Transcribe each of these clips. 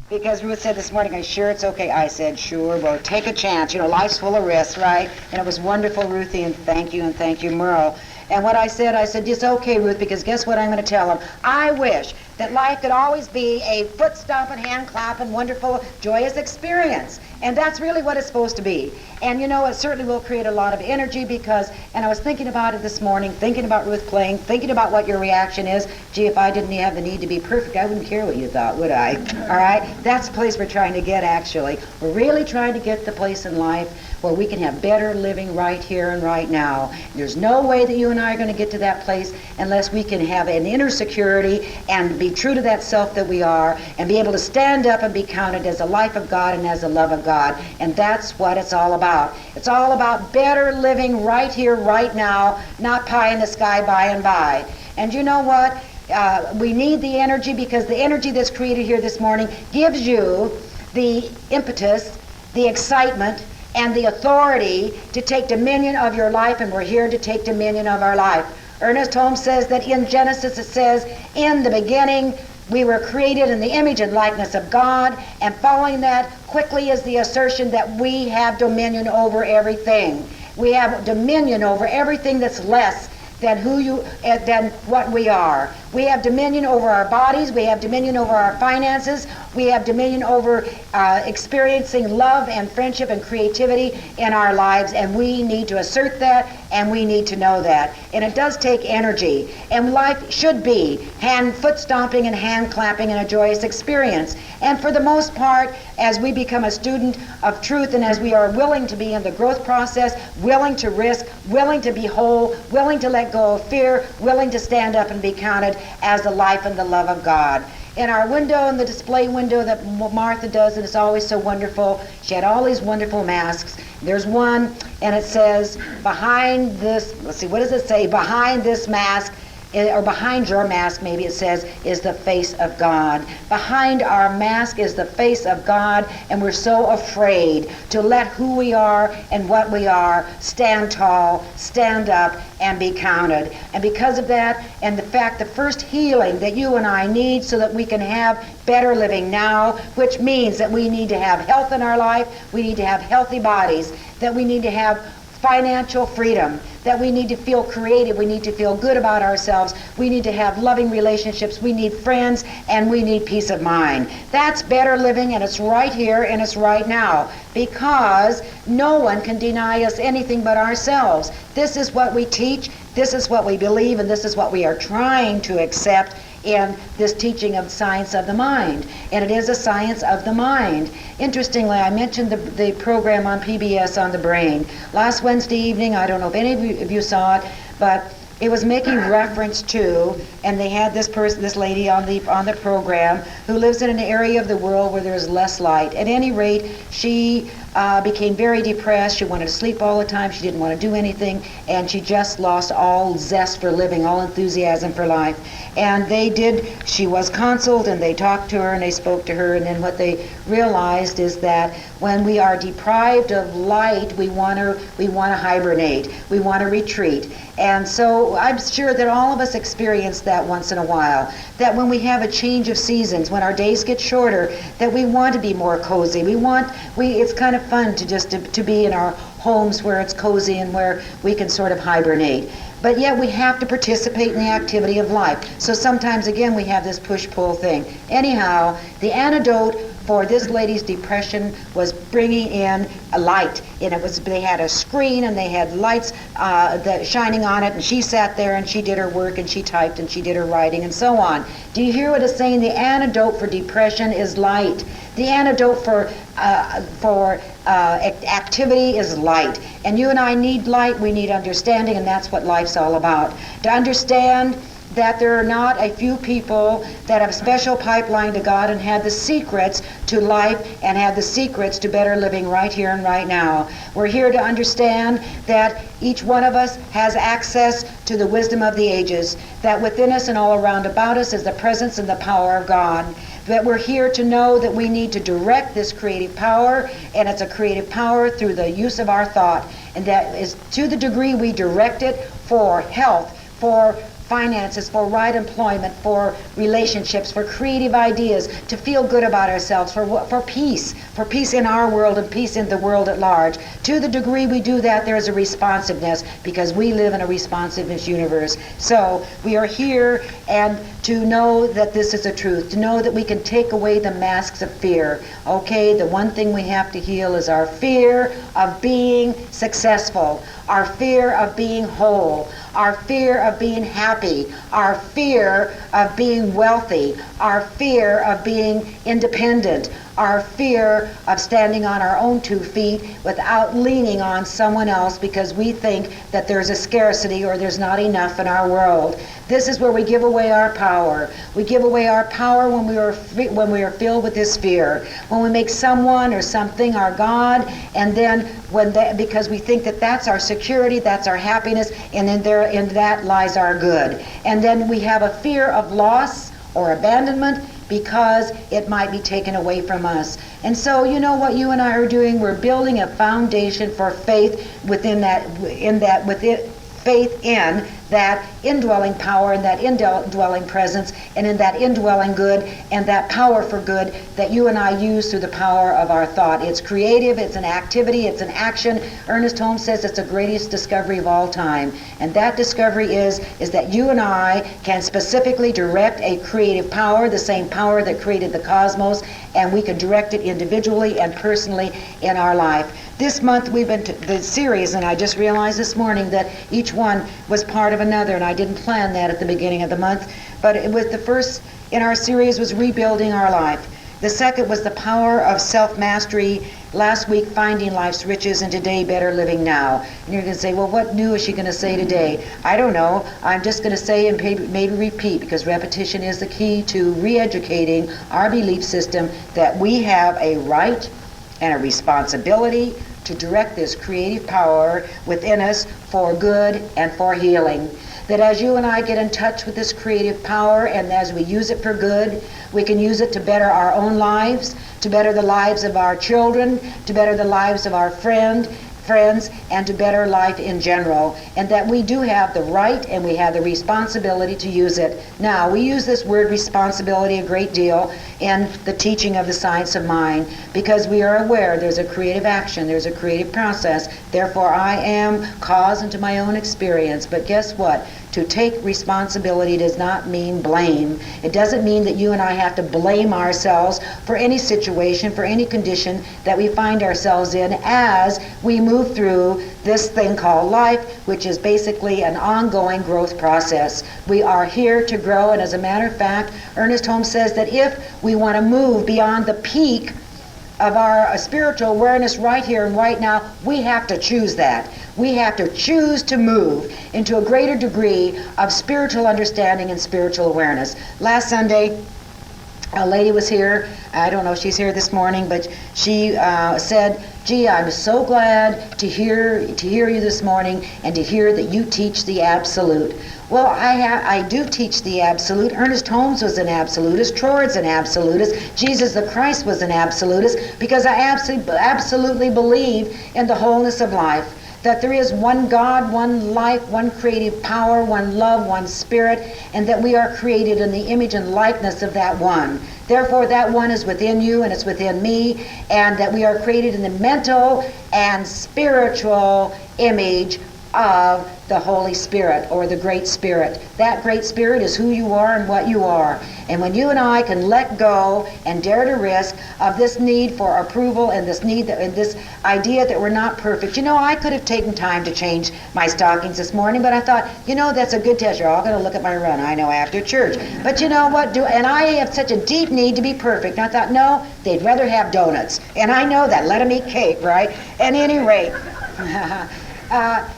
Because Ruth said this morning, "Are you sure it's okay?" I said, "Sure, well, take a chance. You know, life's full of risks, right?" And it was wonderful, Ruthie, and thank you, Merle. And what I said, it's okay, Ruth, because guess what I'm going to tell them? I wish that life could always be a foot-stomping, hand-clapping, wonderful, joyous experience. And that's really what it's supposed to be. And, you know, it certainly will create a lot of energy because, and I was thinking about it this morning, thinking about Ruth playing, thinking about what your reaction is. Gee, if I didn't have the need to be perfect, I wouldn't care what you thought, would I? All right? That's the place we're trying to get, actually. We're really trying to get the place in life where we can have better living right here and right now. There's no way that you and I are going to get to that place unless we can have an inner security and be true to that self that we are and be able to stand up and be counted as a life of God and as a love of God. And that's what it's all about. It's all about better living right here, right now, not pie in the sky by and by. And you know what? We need the energy because the energy that's created here this morning gives you the impetus, the excitement, and the authority to take dominion of your life, and we're here to take dominion of our life. Ernest Holmes says that in Genesis it says, "In the beginning we were created in the image and likeness of God," and following that quickly is the assertion that we have dominion over everything. We have dominion over everything that's less than than what we are. We have dominion over our bodies, we have dominion over our finances, we have dominion over experiencing love and friendship and creativity in our lives, and we need to assert that and we need to know that. And it does take energy, and life should be foot stomping and hand clapping and a joyous experience. And for the most part, as we become a student of truth and as we are willing to be in the growth process, willing to risk, willing to be whole, willing to let go of fear, willing to stand up and be counted as the life and the love of God. In our window, in the display window that Martha does, and it's always so wonderful, she had all these wonderful masks. There's one, and it says, behind this, let's see, what does it say? Behind this mask, or behind your mask, maybe it says, is the face of God. Behind our mask is the face of God, and we're so afraid to let who we are and what we are stand tall, stand up, and be counted. And because of that, and the fact, the first healing that you and I need so that we can have better living now, which means that we need to have health in our life, we need to have healthy bodies, that we need to have financial freedom, that we need to feel creative, we need to feel good about ourselves, we need to have loving relationships, we need friends, and we need peace of mind. That's better living, and it's right here and it's right now, because no one can deny us anything but ourselves. This is what we teach, this is what we believe, and this is what we are trying to accept in this teaching of science of the mind. And it is a science of the mind. Interestingly, I mentioned the program on PBS on the brain. Last Wednesday evening, I don't know if any of you saw it, but it was making reference to, and they had this lady on the program who lives in an area of the world where there's less light. At any rate, she became very depressed. She wanted to sleep all the time. She didn't want to do anything, and she just lost all zest for living, all enthusiasm for life. And she was counseled, and they talked to her, and they spoke to her, and then what they realized is that when we are deprived of light, we want to hibernate, we want to retreat. And so I'm sure that all of us experience that once in a while, that when we have a change of seasons, when our days get shorter, that we want to be more cozy. It's kind of fun to just to be in our homes where it's cozy and where we can sort of hibernate. But yet we have to participate in the activity of life. So sometimes, again, we have this push-pull thing. Anyhow, the antidote for this lady's depression was bringing in a light. And they had a screen and they had lights shining on it, and she sat there and she did her work and she typed and she did her writing and so on. Do you hear what it's saying? The antidote for depression is light. The antidote for activity is light. And you and I need light, we need understanding, and that's what life's all about. To understand that there are not a few people that have special pipeline to God and have the secrets to life and have the secrets to better living right here and right now. We're here to understand that each one of us has access to the wisdom of the ages, that within us and all around about us is the presence and the power of God. That we're here to know that we need to direct this creative power, and it's a creative power through the use of our thought. And that is to the degree we direct it for health, for finances, for right employment, for relationships, for creative ideas, to feel good about ourselves, for peace in our world and peace in the world at large. To the degree we do that, there is a responsiveness, because we live in a responsiveness universe. So we are here, and to know that this is a truth, to know that we can take away the masks of fear. Okay, the one thing we have to heal is our fear of being successful, our fear of being whole, our fear of being happy, our fear of being wealthy, our fear of being independent, our fear of standing on our own 2 feet without leaning on someone else because we think that there's a scarcity or there's not enough in our world. This is where we give away our power. We give away our power when we are filled with this fear. When we make someone or something our God, and then because we think that that's our security, that's our happiness, and in that lies our good. And then we have a fear of loss or abandonment, because it might be taken away from us. And so, you know what you and I are doing? We're building a foundation for faith faith in that indwelling power and that indwelling presence and in that indwelling good and that power for good that you and I use through the power of our thought. It's creative, it's an activity, it's an action. Ernest Holmes says it's the greatest discovery of all time. And that discovery is that you and I can specifically direct a creative power, the same power that created the cosmos, and we can direct it individually and personally in our life. This month we've been to the series, and I just realized this morning that each one was part of another, and I didn't plan that at the beginning of the month, but it was the first in our series was Rebuilding Our Life. The second was the power of self-mastery. Last week, Finding Life's Riches, and today, Better Living Now. And you're going to say, well, what new is she going to say today? I don't know. I'm just going to say and maybe repeat, because repetition is the key to re-educating our belief system that we have a right and a responsibility to direct this creative power within us for good and for healing. That as you and I get in touch with this creative power, and as we use it for good, we can use it to better our own lives, to better the lives of our children, to better the lives of our friends, and to better life in general. And that we do have the right and we have the responsibility to use it. Now, we use this word responsibility a great deal in the teaching of the science of mind, because we are aware there's a creative action, there's a creative process. Therefore, I am cause unto my own experience. But guess what? To take responsibility does not mean blame. It doesn't mean that you and I have to blame ourselves for any situation, for any condition that we find ourselves in as we move through this thing called life, which is basically an ongoing growth process. We are here to grow, and as a matter of fact, Ernest Holmes says that if we want to move beyond the peak of our spiritual awareness right here and right now, we have to choose that. We have to choose to move into a greater degree of spiritual understanding and spiritual awareness. Last Sunday, a lady was here. I don't know if she's here this morning, but she said, gee, I'm so glad to hear you this morning and to hear that you teach the absolute. Well, I do teach the absolute. Ernest Holmes was an absolutist. Troy's an absolutist. Jesus the Christ was an absolutist, because I absolutely believe in the wholeness of life. That there is one God, one life, one creative power, one love, one spirit, and that we are created in the image and likeness of that one. Therefore, that one is within you and it's within me, and that we are created in the mental and spiritual image of the Holy Spirit, or the Great Spirit. That Great Spirit is who you are and what you are. And when you and I can let go and dare to risk of this need for approval and this need and this idea that we're not perfect. You know, I could have taken time to change my stockings this morning, but I thought, you know, that's a good test. You're all going to look at my run. I know, after church. But you know what? And I have such a deep need to be perfect. And I thought, no, they'd rather have donuts. And I know that. Let them eat cake, right? At any rate.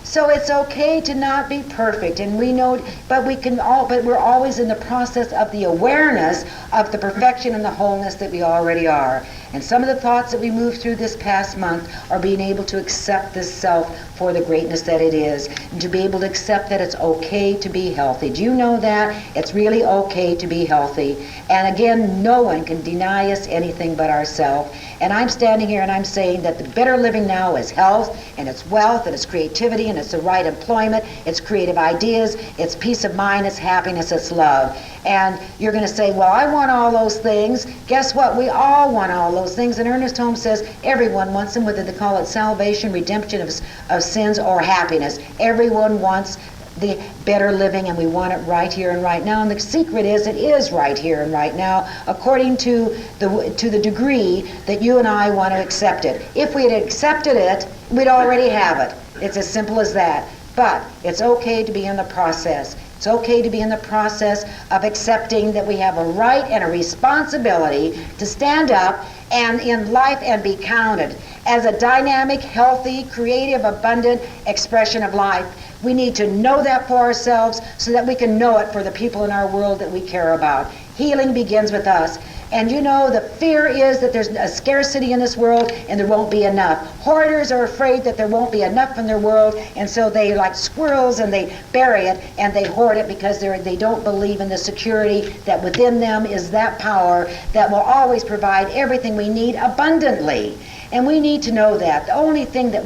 So it's okay to not be perfect, and we know, but we're always in the process of the awareness of the perfection and the wholeness that we already are. And some of the thoughts that we moved through this past month are being able to accept this self for the greatness that it is, and to be able to accept that it's okay to be healthy. Do you know that? It's really okay to be healthy. And again, no one can deny us anything but ourselves. And I'm standing here and I'm saying that the better living now is health, and it's wealth, and it's creativity, and it's the right employment, it's creative ideas, it's peace of mind, it's happiness, it's love. And you're going to say, well, I want all those things. Guess what? We all want all those things. And Ernest Holmes says everyone wants them, whether they call it salvation, redemption of sins, or happiness. Everyone wants the better living, and we want it right here and right now. And the secret is it is right here and right now, according to the degree that you and I want to accept it. If we had accepted it, we'd already have it. It's as simple as that. But it's okay to be in the process. It's okay to be in the process of accepting that we have a right and a responsibility to stand up and in life and be counted as a dynamic, healthy, creative, abundant expression of life. We need to know that for ourselves so that we can know it for the people in our world that we care about. Healing begins with us. And you know, the fear is that there's a scarcity in this world and there won't be enough. Hoarders are afraid that there won't be enough in their world, and so they, like squirrels, and they bury it and they hoard it because they don't believe in the security that within them is that power that will always provide everything we need abundantly. And we need to know that. The only thing that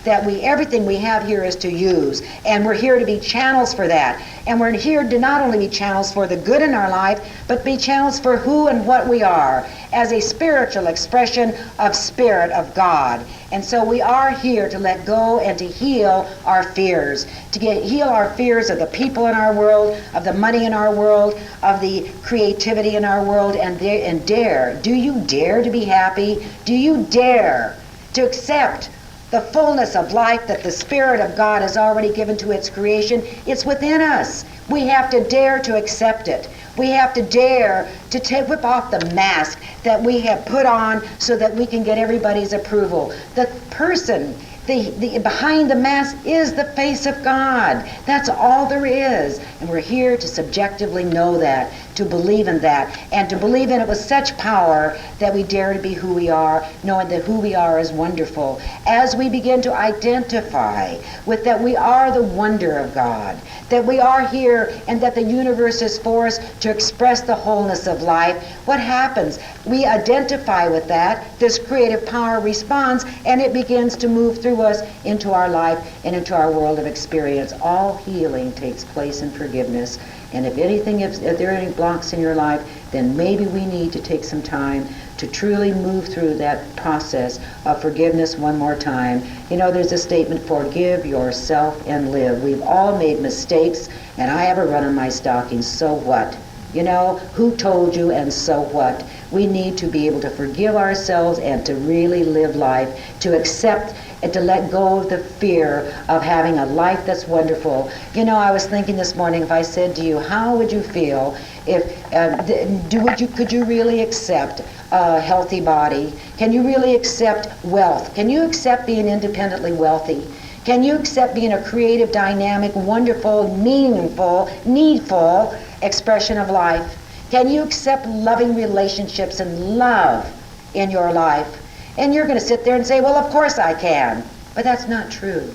everything we have here is to use. And we're here to be channels for that. And we're here to not only be channels for the good in our life, but be channels for who and what we are as a spiritual expression of Spirit of God. And so we are here to let go and to heal our fears, heal our fears of the people in our world, of the money in our world, of the creativity in our world, and dare. Do you dare to be happy? Do you dare to accept the fullness of life that the Spirit of God has already given to its creation? It's within us. We have to dare to accept it. We have to dare to whip off the mask that we have put on so that we can get everybody's approval. The person behind the mask is the face of God. That's all there is. And we're here to subjectively know that, to believe in that, and to believe in it with such power that we dare to be who we are, knowing that who we are is wonderful. As we begin to identify with that we are the wonder of God, that we are here and that the universe is for us to express the wholeness of life, what happens? We identify with that, this creative power responds, and it begins to move through us into our life and into our world of experience. All healing takes place in forgiveness. And if there are any blocks in your life, then maybe we need to take some time to truly move through that process of forgiveness one more time. You know, there's a statement, forgive yourself and live. We've all made mistakes, and I have a run on my stockings, so what? You know, who told you, and so what? We need to be able to forgive ourselves and to really live life, to accept and to let go of the fear of having a life that's wonderful. You know, I was thinking this morning, if I said to you, how would you feel if, could you really accept a healthy body? Can you really accept wealth? Can you accept being independently wealthy? Can you accept being a creative, dynamic, wonderful, meaningful, needful expression of life? Can you accept loving relationships and love in your life? And you're going to sit there and say, well, of course I can. But that's not true,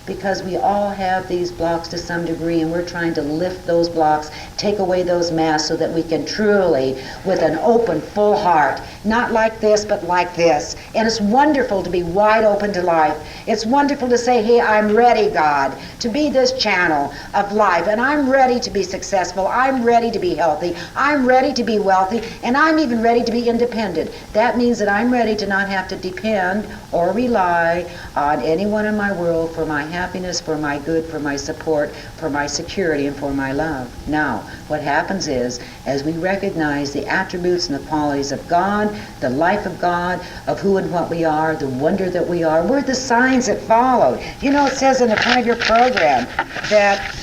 because we all have these blocks to some degree, and we're trying to lift those blocks, take away those masks so that we can truly, with an open, full heart, not like this, but like this. And it's wonderful to be wide open to life. It's wonderful to say, hey, I'm ready, God, to be this channel of life, and I'm ready to be successful. I'm ready to be healthy. I'm ready to be wealthy, and I'm even ready to be independent. That means that I'm ready to not have to depend or rely on anyone in my world for my happiness, for my good, for my support, for my security, and for my love. Now, what happens is, as we recognize the attributes and the qualities of God, the life of God, of who and what we are, the wonder that we are, we're the signs that follow. You know, it says in the front of your program that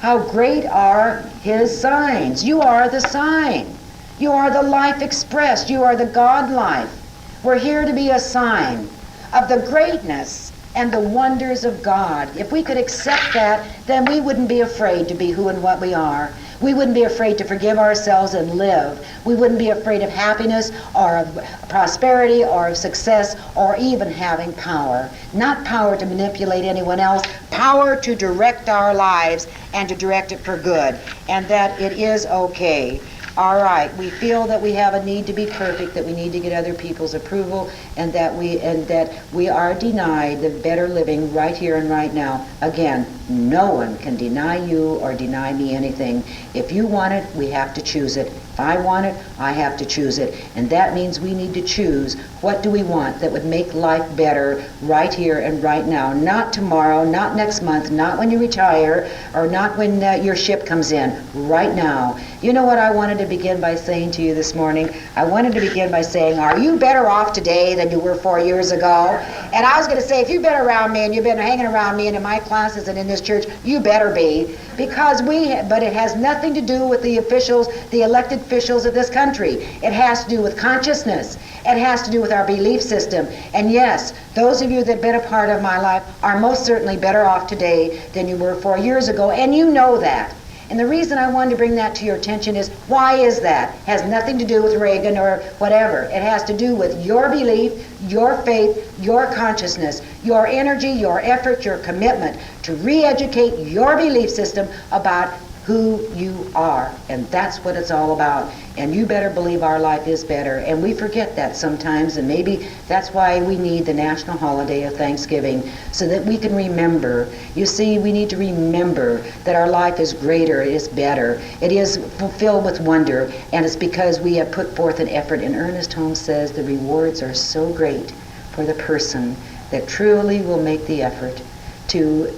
how great are his signs. You are the sign. You are the life expressed. You are the God life. We're here to be a sign of the greatness and the wonders of God. If we could accept that, then we wouldn't be afraid to be who and what we are. We wouldn't be afraid to forgive ourselves and live. We wouldn't be afraid of happiness or of prosperity or of success or even having power. Not power to manipulate anyone else, power to direct our lives and to direct it for good, and that it is okay. All right, we feel that we have a need to be perfect, that we need to get other people's approval, and that we are denied the better living right here and right now. Again, no one can deny you or deny me anything. If you want it, we have to choose it. If I want it, I have to choose it. And that means we need to choose what do we want that would make life better right here and right now. Not tomorrow, not next month, not when you retire, or not when your ship comes in. Right now. You know what I wanted to begin by saying to you this morning? I wanted to begin by saying, are you better off today than you were 4 years ago? And I was going to say, if you've been around me and you've been hanging around me and in my classes and in this church, you better be. Because but it has nothing to do with the officials, the elected officials of this country. It has to do with consciousness. It has to do with our belief system. And yes, those of you that have been a part of my life are most certainly better off today than you were 4 years ago, and you know that. And the reason I wanted to bring that to your attention is, why is that? It has nothing to do with Reagan or whatever. It has to do with your belief, your faith, your consciousness, your energy, your effort, your commitment to re-educate your belief system about who you are. And that's what it's all about. And you better believe our life is better. And we forget that sometimes, and maybe that's why we need the national holiday of Thanksgiving, so that we can remember. You see, we need to remember that our life is greater, it is better, it is fulfilled with wonder, and it's because we have put forth an effort. And Ernest Holmes says the rewards are so great for the person that truly will make the effort to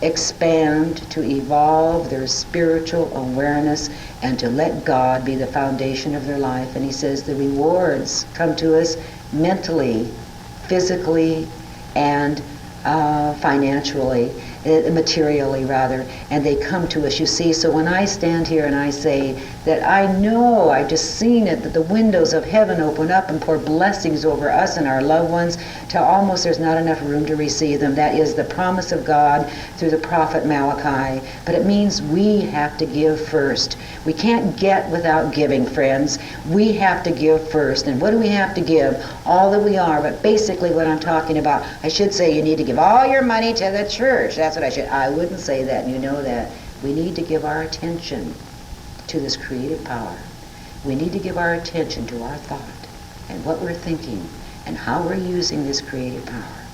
expand, to evolve their spiritual awareness, and to let God be the foundation of their life. And he says the rewards come to us mentally, physically, and financially, materially rather, and they come to us, you see. So when I stand here and I say that I know, I've just seen it, that the windows of heaven open up and pour blessings over us and our loved ones till almost there's not enough room to receive them. That is the promise of God through the prophet Malachi. But it means we have to give first. We can't get without giving, friends. We have to give first. And what do we have to give? All that we are. But basically what I'm talking about, I should say you need to give all your money to the church. That's what I wouldn't say that, and you know that. We need to give our attention to this creative power. We need to give our attention to our thought and what we're thinking and how we're using this creative power.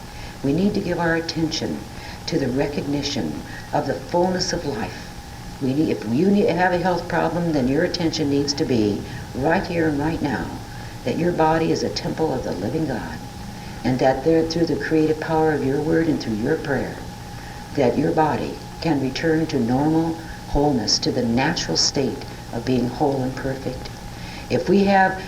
We need to give our attention to the recognition of the fullness of life. If you have a health problem, then your attention needs to be right here and right now, that your body is a temple of the living God, and that through the creative power of your word and through your prayer, that your body can return to normal wholeness, to the natural state of being whole and perfect. If we have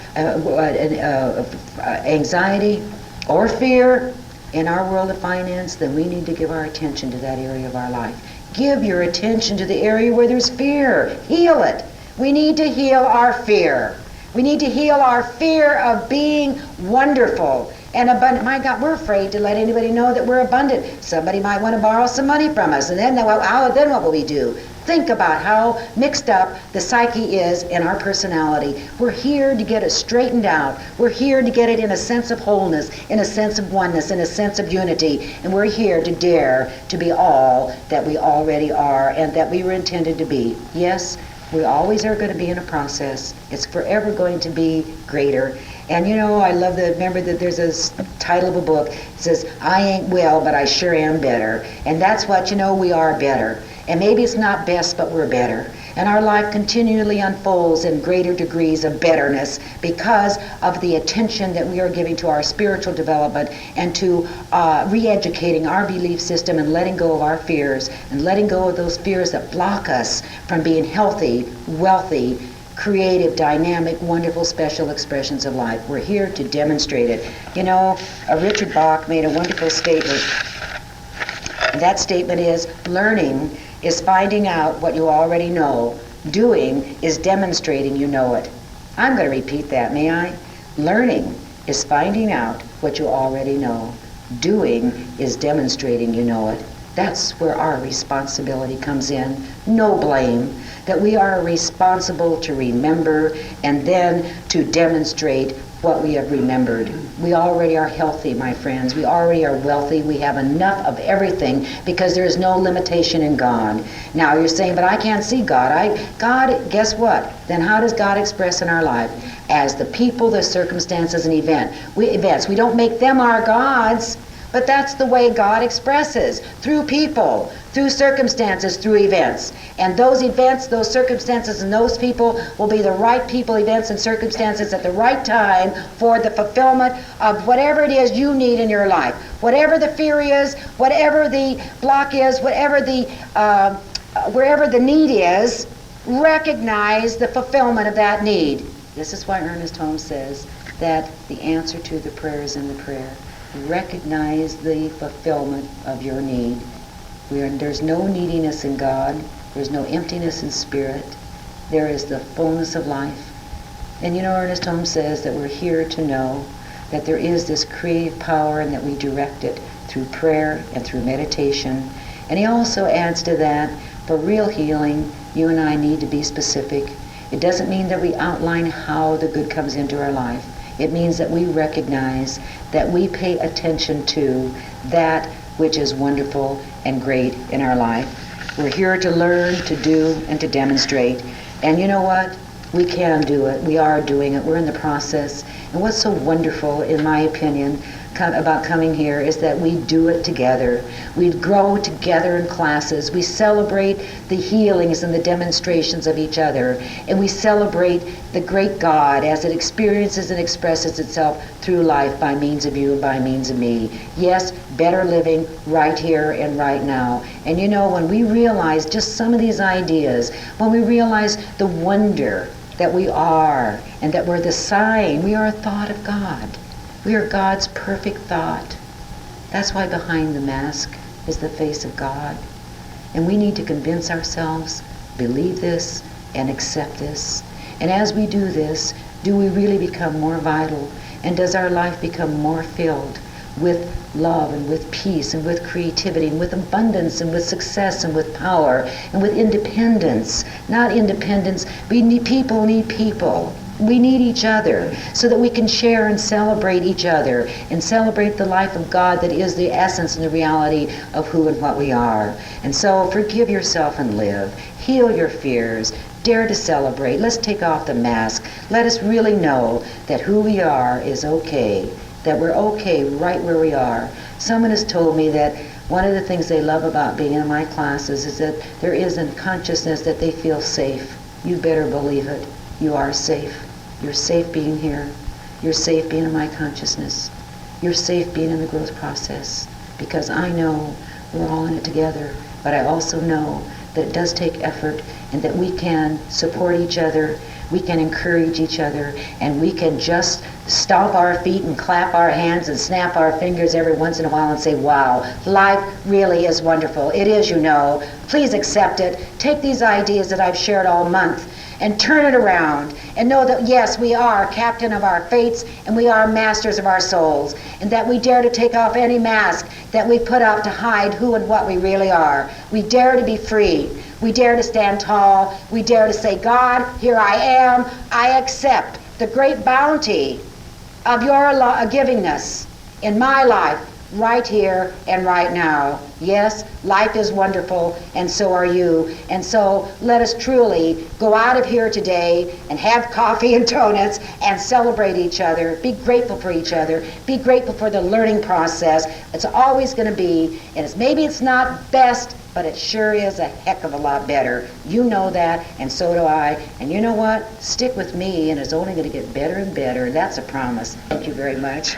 anxiety or fear in our world of finance, then we need to give our attention to that area of our life. Give your attention to the area where there's fear. Heal it. We need to heal our fear. We need to heal our fear of being wonderful and abundant. My God, we're afraid to let anybody know that we're abundant. Somebody might want to borrow some money from us, and then what will we do? Think about how mixed up the psyche is in our personality. We're here to get it straightened out. We're here to get it in a sense of wholeness, in a sense of oneness, in a sense of unity. And we're here to dare to be all that we already are and that we were intended to be. Yes, we always are going to be in a process. It's forever going to be greater. And you know, I love remember that there's a title of a book. It says, I ain't well, but I sure am better. And that's what, we are better. And maybe it's not best, but we're better. And our life continually unfolds in greater degrees of betterness because of the attention that we are giving to our spiritual development and to re-educating our belief system and letting go of our fears and letting go of those fears that block us from being healthy, wealthy, creative, dynamic, wonderful, special expressions of life. We're here to demonstrate it. Richard Bach made a wonderful statement. And that statement is, learning is finding out what you already know. Doing is demonstrating you know it. I'm going to repeat that, may I? Learning is finding out what you already know. Doing is demonstrating you know it. That's where our responsibility comes in. No blame. That we are responsible to remember and then to demonstrate what we have remembered. We already are healthy, my friends. We already are wealthy. We have enough of everything because there is no limitation in God. Now you're saying, but I can't see God. God, guess what? Then how does God express in our life? As the people, the circumstances, and events. We don't make them our gods, but that's the way God expresses, through people, through circumstances, through events. And those events, those circumstances, and those people will be the right people, events, and circumstances at the right time for the fulfillment of whatever it is you need in your life. Whatever the fear is, whatever the block is, wherever the need is, recognize the fulfillment of that need. This is why Ernest Holmes says that the answer to the prayer is in the prayer. Recognize the fulfillment of your need. There's no neediness in God. There's no emptiness in spirit. There is the fullness of life. And you know, Ernest Holmes says that we're here to know that there is this creative power and that we direct it through prayer and through meditation. And he also adds to that, for real healing, you and I need to be specific. It doesn't mean that we outline how the good comes into our life. It means that we recognize that we pay attention to that which is wonderful and great in our life. We're here to learn, to do, and to demonstrate. And you know what? We can do it. We are doing it. We're in the process. And what's so wonderful, in my opinion, about coming here is that we do it together. We grow together in classes. We celebrate the healings and the demonstrations of each other. And we celebrate the great God as it experiences and expresses itself through life by means of you and by means of me. Yes, better living right here and right now. And you know, when we realize just some of these ideas, when we realize the wonder that we are and that we're the sign, we are a thought of God. We are God's perfect thought. That's why behind the mask is the face of God. And we need to convince ourselves, believe this, and accept this. And as we do this, do we really become more vital? And does our life become more filled with love and with peace and with creativity and with abundance and with success and with power and with independence? Not independence. People need people. We need each other so that we can share and celebrate each other and celebrate the life of God that is the essence and the reality of who and what we are. And so forgive yourself and live. Heal your fears. Dare to celebrate. Let's take off the mask. Let us really know that who we are is okay, that we're okay right where we are. Someone has told me that one of the things they love about being in my classes is that there is a consciousness that they feel safe. You better believe it. You are safe. You're safe being here. You're safe being in my consciousness. You're safe being in the growth process, because I know we're all in it together, but I also know that it does take effort and that we can support each other, we can encourage each other, and we can just stomp our feet and clap our hands and snap our fingers every once in a while and say, wow, life really is wonderful. It is, you know. Please accept it. Take these ideas that I've shared all month and turn it around and know that, yes, we are captain of our fates and we are masters of our souls, and that we dare to take off any mask that we put up to hide who and what we really are. We dare to be free. We dare to stand tall. We dare to say, God, here I am. I accept the great bounty of your givingness in my life right here and right now. Yes, life is wonderful, and so are you. And so let us truly go out of here today and have coffee and donuts and celebrate each other. Be grateful for each other. Be grateful for the learning process. It's always going to be, and maybe it's not best, but it sure is a heck of a lot better. You know that, and so do I. And you know what? Stick with me, and it's only going to get better and better. That's a promise. Thank you very much.